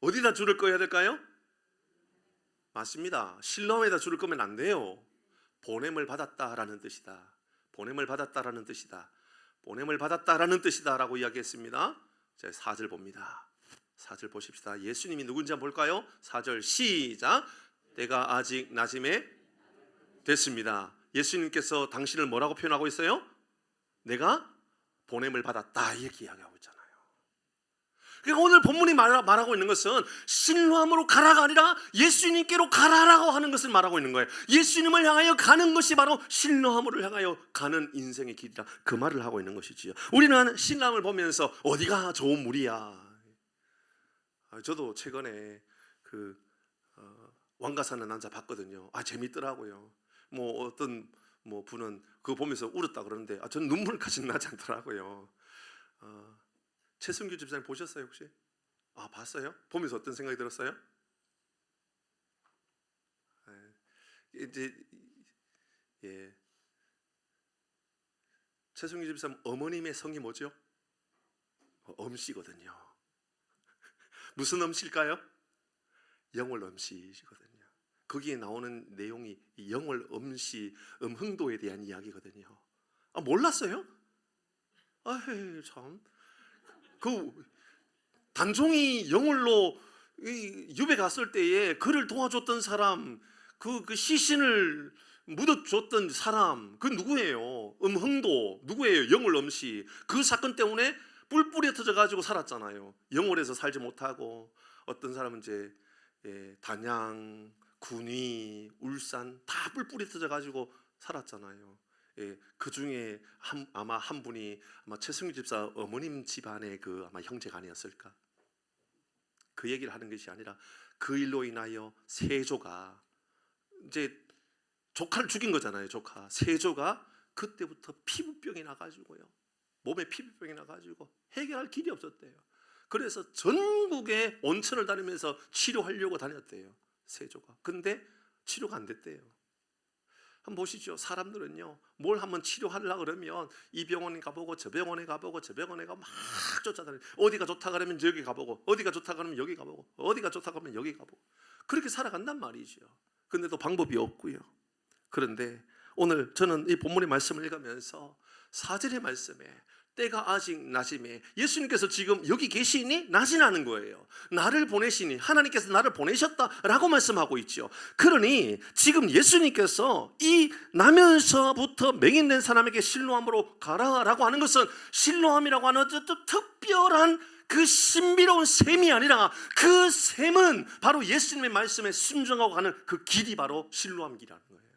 A: 어디다 줄을 꺼야 될까요? 맞습니다. 실로함에다 줄을 끄면 안 돼요. 보냄을 받았다라는 뜻이다. 보냄을 받았다라는 뜻이다. 보냄을 받았다라는 뜻이다라고 이야기했습니다. 자, 4절 봅니다. 4절 보십시다. 예수님이 누군지 한번 볼까요? 4절 시작. 때가 아직 낮임에 됐습니다. 예수님께서 당신을 뭐라고 표현하고 있어요? 내가 보냄을 받았다 이렇게 이야기하고 있잖아요. 그러니까 오늘 본문이 말하고 있는 것은 실로함으로 가라가 아니라 예수님께로 가라라고 하는 것을 말하고 있는 거예요. 예수님을 향하여 가는 것이 바로 실로함으로 향하여 가는 인생의 길이다. 그 말을 하고 있는 것이지요. 우리는 신랑을 보면서 어디가 좋은 물이야. 저도 최근에 왕가 사는 남자 봤거든요. 재밌더라고요. 어떤 분은 그거 보면서 울었다 그러는데 저는 눈물까지는 나지 않더라고요. 최승규 집사님 보셨어요 혹시? 봤어요? 보면서 어떤 생각이 들었어요? 최승규 집사님 어머님의 성이 뭐죠? 엄씨거든요. 무슨 엄씨일까요? 영월 엄씨시거든요. 거기에 나오는 내용이 영월 엄씨 음흥도에 대한 이야기거든요. 몰랐어요? 참. 단종이 영월로 유배 갔을 때에 그를 도와줬던 사람, 그 시신을 묻어줬던 사람, 그 누구예요? 음흥도 누구예요? 영월 엄씨. 그 사건 때문에 뿔뿔이 흩어져 가지고 살았잖아요. 영월에서 살지 못하고 어떤 사람은 이제 단양, 군위, 울산 다 뿔뿔이 흩어져 가지고 살았잖아요. 그 중에 아마 한 분이 최승규 집사 어머님 집안의 아마 형제가 아니었을까. 그 얘기를 하는 것이 아니라 그 일로 인하여 세조가 이제 조카를 죽인 거잖아요. 세조가 그때부터 피부병이 나가지고요. 몸에 피부병이 나가지고 해결할 길이 없었대요. 그래서 전국에 온천을 다니면서 치료하려고 다녔대요. 세조가. 근데 치료가 안 됐대요. 한번 보시죠. 사람들은요, 뭘 한번 치료하려고 그러면 이 병원에 가보고 저 병원에 가보고 저 병원에 가고 막 쫓아다니고, 어디가 좋다 그러면 여기 가보고, 어디가 좋다 그러면 여기 가보고, 어디가 좋다 그러면 여기 가보고, 그렇게 살아간단 말이죠. 근데도 방법이 없고요. 그런데 오늘 저는 이 본문의 말씀을 읽으면서 4절의 말씀에 때가 아직 낮임에, 예수님께서 지금 여기 계시니 낮이라는 거예요. 나를 보내시니, 하나님께서 나를 보내셨다라고 말씀하고 있죠. 그러니 지금 예수님께서 이 나면서부터 맹인된 사람에게 실로함으로 가라라고 하는 것은, 실로함이라고 하는 어떤 특별한 그 신비로운 셈이 아니라, 그 셈은 바로 예수님의 말씀에 순종하고 가는 그 길이 바로 실로함 길이라는 거예요.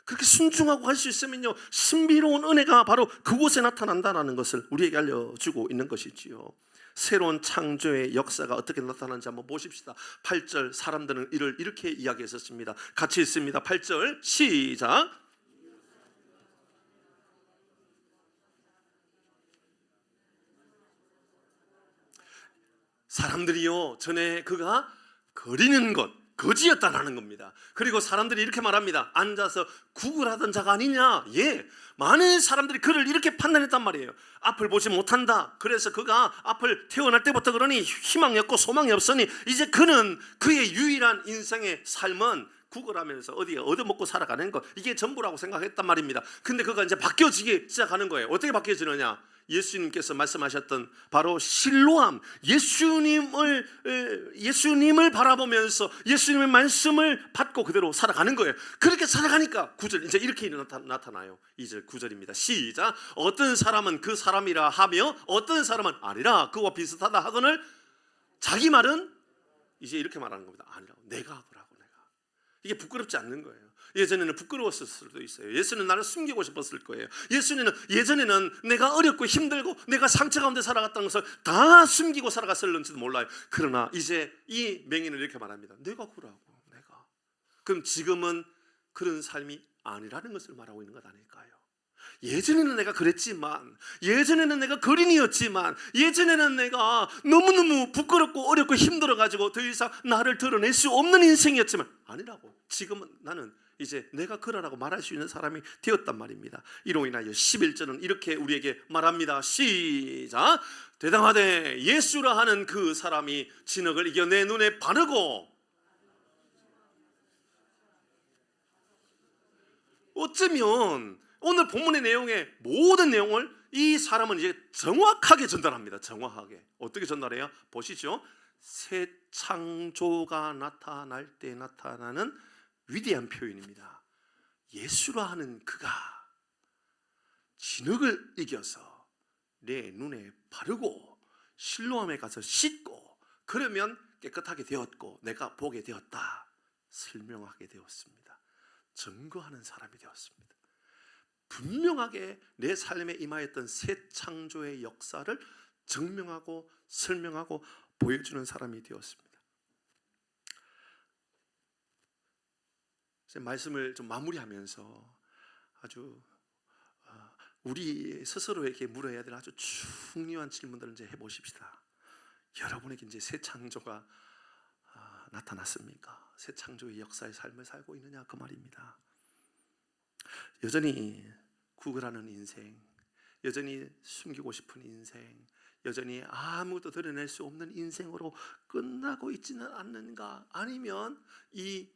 A: 그렇게 순종하고 할 수 있으면요, 신비로운 은혜가 바로 그곳에 나타난다는 것을 우리에게 알려주고 있는 것이지요. 새로운 창조의 역사가 어떻게 나타나는지 한번 보십시다. 8절 사람들은 이를 이렇게 이야기했었습니다. 같이 읽습니다. 8절 시작. 사람들이요, 전에 그가 거리는 것, 거지였다라는 겁니다. 그리고 사람들이 이렇게 말합니다. 앉아서 구걸하던 자가 아니냐. 많은 사람들이 그를 이렇게 판단했단 말이에요. 앞을 보지 못한다. 그래서 그가 앞을 태어날 때부터 그러니 희망이 없고 소망이 없으니 이제 그는 그의 유일한 인생의 삶은 구걸하면서 어디에 얻어먹고 살아가는 것, 이게 전부라고 생각했단 말입니다. 근데 그가 이제 바뀌어지기 시작하는 거예요. 어떻게 바뀌어지느냐? 예수님께서 말씀하셨던 바로 실로함, 예수님을 바라보면서 예수님의 말씀을 받고 그대로 살아가는 거예요. 그렇게 살아가니까 9절 이제 이렇게 나타나요. 2절 9절입니다. 시작. 어떤 사람은 그 사람이라 하며 어떤 사람은 아니라 그와 비슷하다 하거늘 자기 말은 이제 이렇게 말하는 겁니다. 아니라고, 내가 하더라고. 내가. 이게 부끄럽지 않는 거예요. 예전에는 부끄러웠을 수도 있어요. 예수는 나를 숨기고 싶었을 거예요. 예전에는 내가 어렵고 힘들고 내가 상처 가운데 살아갔다는 것을 다 숨기고 살아갔을는지도 몰라요. 그러나 이제 이 맹인은 이렇게 말합니다. 내가 그러고, 내가. 그럼 지금은 그런 삶이 아니라는 것을 말하고 있는 것 아닐까요? 예전에는 내가 그랬지만, 예전에는 내가 거린이었지만, 예전에는 내가 너무너무 부끄럽고 어렵고 힘들어가지고 더 이상 나를 드러낼 수 없는 인생이었지만, 아니라고. 지금은 나는 이제 내가 그러라고 말할 수 있는 사람이 되었단 말입니다. 이로 인하여 11절은 이렇게 우리에게 말합니다. 시작. 대담하되 예수라 하는 그 사람이 진흙을 이겨 내 눈에 바르고. 어쩌면 오늘 본문의 내용의 모든 내용을 이 사람은 이제 정확하게 전달합니다. 정확하게. 어떻게 전달해요? 보시죠. 새 창조가 나타날 때 나타나는 위대한 표현입니다. 예수라 하는 그가 진흙을 이겨서 내 눈에 바르고 실로암에 가서 씻고 그러면 깨끗하게 되었고 내가 보게 되었다. 설명하게 되었습니다. 증거하는 사람이 되었습니다. 분명하게 내 삶에 임하였던 새 창조의 역사를 증명하고 설명하고 보여주는 사람이 되었습니다. 말씀을 좀 마무리하면서 아주 우리 스스로에게 물어야 될 아주 중요한 질문들을 이제 해보십시다. 여러분에게 이제 새 창조가 나타났습니까? 새 창조의 역사의 삶을 살고 있느냐 그 말입니다. 여전히 구걸하는 인생, 여전히 숨기고 싶은 인생, 여전히 아무도 드러낼 수 없는 인생으로 끝나고 있지는 않는가? 아니면 이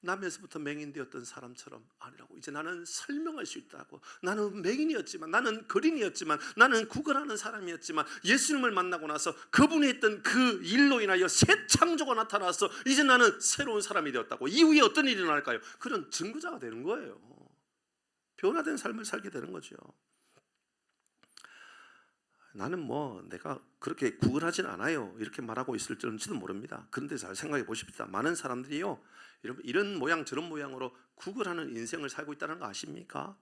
A: 나면서부터 맹인되었던 사람처럼 아니라고. 이제 나는 설명할 수 있다고. 나는 맹인이었지만, 나는 거린이었지만, 나는 구걸하는 사람이었지만 예수님을 만나고 나서 그분이 했던 그 일로 인하여 새 창조가 나타나서 이제 나는 새로운 사람이 되었다고. 이후에 어떤 일이 일어날까요? 그런 증거자가 되는 거예요. 변화된 삶을 살게 되는 거죠. 나는 뭐 내가 그렇게 구걸하진 않아요 이렇게 말하고 있을 줄지도 모릅니다. 그런데 잘 생각해 보십시다. 많은 사람들이요 이런 모양 저런 모양으로 구걸하는 인생을 살고 있다는 거 아십니까?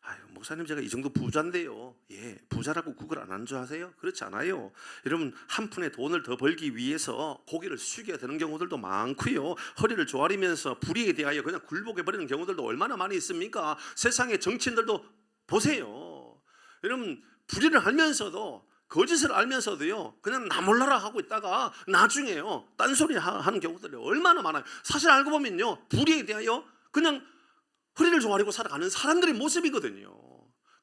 A: 아유, 목사님 제가 이 정도 부자인데요. 예, 부자라고 구걸 안 하는 줄 아세요? 그렇지 않아요. 여러분 한 푼의 돈을 더 벌기 위해서 고개를 숙여야 되는 경우들도 많고요. 허리를 조아리면서 불의에 대하여 그냥 굴복해 버리는 경우들도 얼마나 많이 있습니까? 세상의 정치인들도 보세요. 여러분 불의를 알면서도 거짓을 알면서도요 그냥 나 몰라라 하고 있다가 나중에요 딴소리 하는 경우들이 얼마나 많아요. 사실 알고 보면요 불의에 대하여 그냥 허리를 조아리고 살아가는 사람들의 모습이거든요.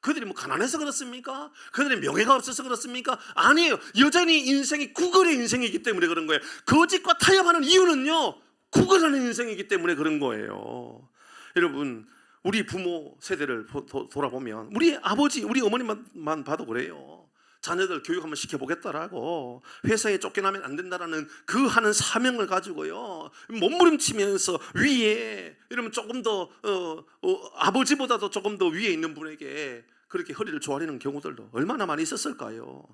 A: 그들이 뭐 가난해서 그렇습니까? 그들의 명예가 없어서 그렇습니까? 아니에요. 여전히 인생이 구걸의 인생이기 때문에 그런 거예요. 거짓과 타협하는 이유는요 구걸하는 인생이기 때문에 그런 거예요. 여러분 우리 부모 세대를 돌아보면 우리 아버지, 우리 어머니만 봐도 그래요. 자녀들 교육 한번 시켜보겠다라고 회사에 쫓겨나면 안 된다라는 그 하는 사명을 가지고요 몸부림치면서 위에 이러면 조금 더 아버지보다도 조금 더 위에 있는 분에게 그렇게 허리를 조아리는 경우들도 얼마나 많이 있었을까요?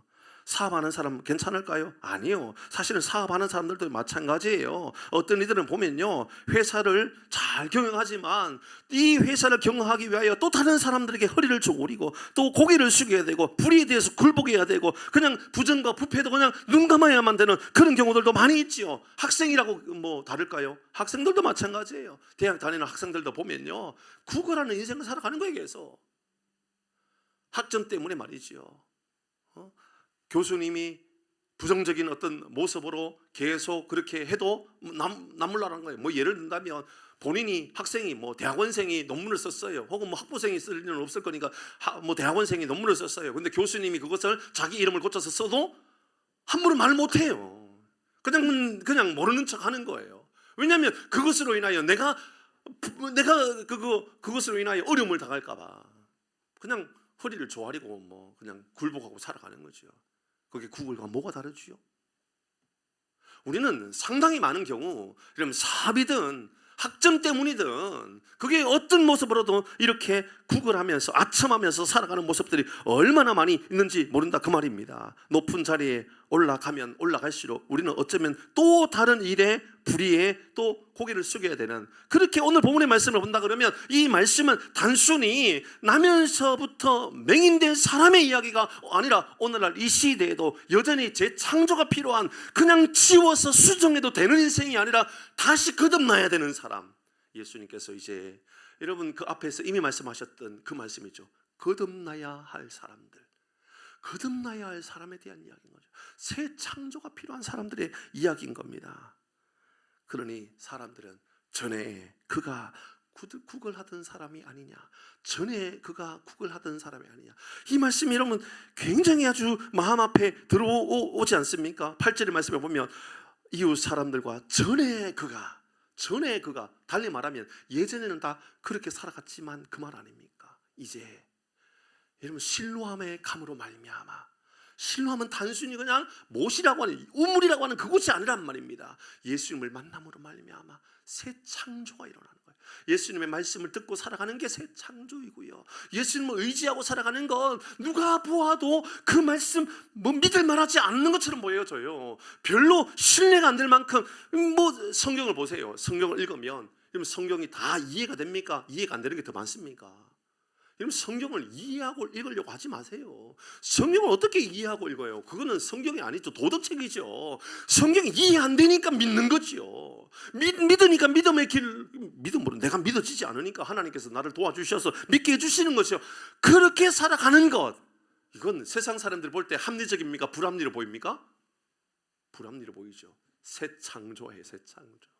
A: 사업하는 사람 괜찮을까요? 아니요. 사실은 사업하는 사람들도 마찬가지예요. 어떤 이들은 보면요 회사를 잘 경영하지만 이 회사를 경영하기 위하여 또 다른 사람들에게 허리를 조아리고 또 고개를 숙여야 되고 불의에 대해서 굴복해야 되고 그냥 부정과 부패도 그냥 눈 감아야만 되는 그런 경우들도 많이 있지요. 학생이라고 뭐 다를까요? 학생들도 마찬가지예요. 대학 다니는 학생들도 보면요 구걸하는 인생을 살아가는 거예요. 계속 학점 때문에 말이지요. 교수님이 부정적인 어떤 모습으로 계속 그렇게 해도 남물라는 거예요. 뭐 예를 든다면 본인이 학생이 뭐 대학원생이 논문을 썼어요. 혹은 뭐 학부생이 쓸 일은 없을 거니까 뭐 대학원생이 논문을 썼어요. 근데 교수님이 그것을 자기 이름을 고쳐서 써도 함부로 말 못해요. 그냥 모르는 척 하는 거예요. 왜냐하면 그것으로 인하여 내가 그것으로 인하여 어려움을 당할까 봐 그냥 허리를 조아리고 뭐 그냥 굴복하고 살아가는 거죠. 그게 구걸과 뭐가 다르지요? 우리는 상당히 많은 경우 이러면 사업이든 학점 때문이든 그게 어떤 모습으로도 이렇게 구걸하면서 아첨하면서 살아가는 모습들이 얼마나 많이 있는지 모른다 그 말입니다. 높은 자리에 올라가면 올라갈수록 우리는 어쩌면 또 다른 일에 불의에 또 고개를 숙여야 되는 그렇게 오늘 본문의 말씀을 본다 그러면 이 말씀은 단순히 나면서부터 맹인된 사람의 이야기가 아니라 오늘날 이 시대에도 여전히 재창조가 필요한 그냥 지워서 수정해도 되는 인생이 아니라 다시 거듭나야 되는 사람. 예수님께서 이제 여러분 그 앞에서 이미 말씀하셨던 그 말씀이죠. 거듭나야 할 사람들, 거듭나야 할 사람에 대한 이야기인 거죠. 새 창조가 필요한 사람들의 이야기인 겁니다. 그러니 사람들은 전에 그가 구걸하던 사람이 아니냐, 전에 그가 구걸하던 사람이 아니냐, 이 말씀이 여러분 굉장히 아주 마음 앞에 들어오지 않습니까? 8절의 말씀에 보면 이웃 사람들과 전에 그가 달리 말하면 예전에는 다 그렇게 살아갔지만 그 말 아닙니까? 이제 여러분 실로함의 감으로 말미암아, 실로함은 단순히 그냥 못이라고 하는, 우물이라고 하는 그곳이 아니란 말입니다. 예수님을 만남으로 말미암아 새 창조가 일어나는 거예요. 예수님의 말씀을 듣고 살아가는 게 새 창조이고요, 예수님을 의지하고 살아가는 건 누가 보아도 그 말씀 믿을 만하지 않는 것처럼 보여져요. 별로 신뢰가 안 될 만큼. 성경을 보세요. 성경을 읽으면 여러분 성경이 다 이해가 됩니까? 이해가 안 되는 게 더 많습니까? 여러분 성경을 이해하고 읽으려고 하지 마세요. 성경을 어떻게 이해하고 읽어요? 그거는 성경이 아니죠. 도덕책이죠. 성경이 이해 안 되니까 믿는 거죠. 믿으니까 믿음의 길, 믿음으로 내가 믿어지지 않으니까 하나님께서 나를 도와주셔서 믿게 해주시는 거죠. 그렇게 살아가는 것, 이건 세상 사람들 볼 때 합리적입니까? 불합리로 보입니까? 불합리로 보이죠. 새 창조예요. 새 창조.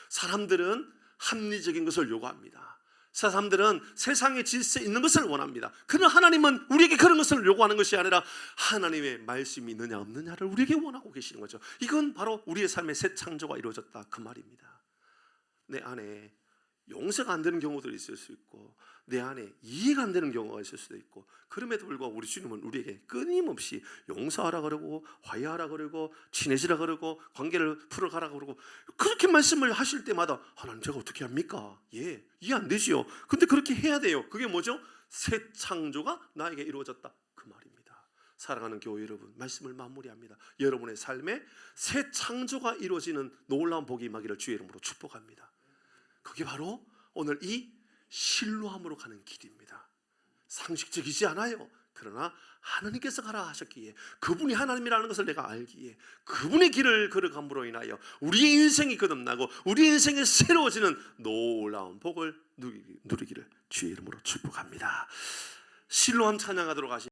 A: 사람들은 합리적인 것을 요구합니다. 사람들은 세상의 질서에 있는 것을 원합니다. 그러나 하나님은 우리에게 그런 것을 요구하는 것이 아니라 하나님의 말씀이 있느냐 없느냐를 우리에게 원하고 계시는 거죠. 이건 바로 우리의 삶의 새 창조가 이루어졌다 그 말입니다. 내 안에 용서가 안 되는 경우들이 있을 수 있고, 내 안에 이해가 안 되는 경우가 있을 수도 있고, 그럼에도 불구하고 우리 주님은 우리에게 끊임없이 용서하라 그러고 화해하라 그러고 친해지라 그러고 관계를 풀어가라 그러고, 그렇게 말씀을 하실 때마다 하나님 제가 어떻게 합니까? 예, 이해 안 되지요. 근데 그렇게 해야 돼요. 그게 뭐죠? 새 창조가 나에게 이루어졌다 그 말입니다. 사랑하는 교회 여러분, 말씀을 마무리합니다. 여러분의 삶에 새 창조가 이루어지는 놀라운 복이 임하기를 주의 이름으로 축복합니다. 그게 바로 오늘 이 실로함으로 가는 길입니다. 상식적이지 않아요. 그러나 하나님께서 가라 하셨기에, 그분이 하나님이라는 것을 내가 알기에, 그분의 길을 걸어감으로 인하여 우리의 인생이 거듭나고 우리의 인생이 새로워지는 놀라운 복을 누리기를 주의 이름으로 축복합니다. 실로함 찬양하도록 하십니다.